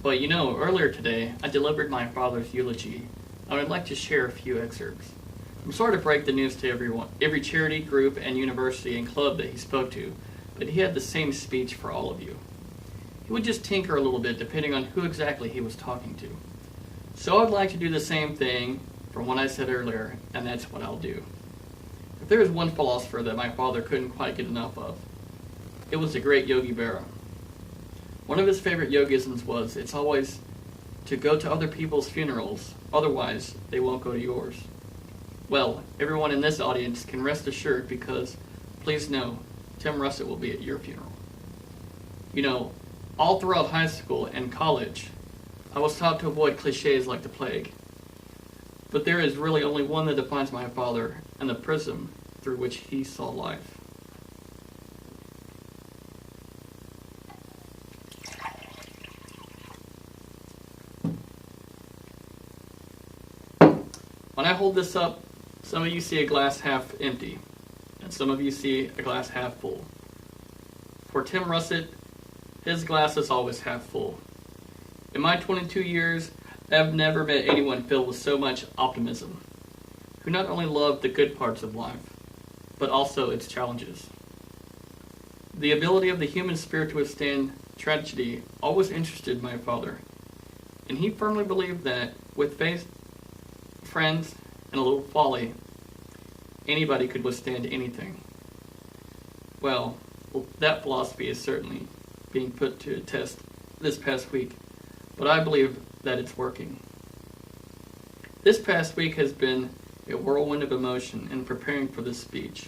But you know, earlier today, I delivered my father's eulogy. I would like to share a few excerpts. I'm sorry to break the news to everyone, every charity, group, and university and club that he spoke to, but he had the same speech for all of you. He would just tinker a little bit depending on who exactly he was talking to. So I'd like to do the same thing from what I said earlier, and that's what I'll do. If there is one philosopher that my father couldn't quite get enough of, it was the great Yogi Berra. One of his favorite yogisms was, it's always to go to other people's funerals, otherwise they won't go to yours. Well, everyone in this audience can rest assured because, please know, Tim Russert will be at your funeral. You know, all throughout high school and college, I was taught to avoid cliches like the plague. But there is really only one that defines my father and the prism through which he saw life. When I hold this up, some of you see a glass half empty, and some of you see a glass half full. For Tim Russert, his glass is always half full. In my 22 years, I have never met anyone filled with so much optimism, who not only loved the good parts of life, but also its challenges. The ability of the human spirit to withstand tragedy always interested my father, and he firmly believed that with faith, friends, and a little folly, anybody could withstand anything. Well, that philosophy is certainly being put to a test this past week, but I believe that it's working. This past week has been a whirlwind of emotion in preparing for this speech.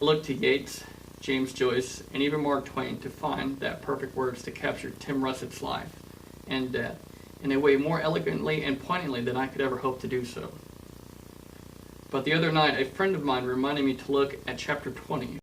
I looked to Yeats, James Joyce, and even Mark Twain to find that perfect words to capture Tim Russet's life and death in a way more elegantly and poignantly than I could ever hope to do so. But the other night, a friend of mine reminded me to look at chapter 20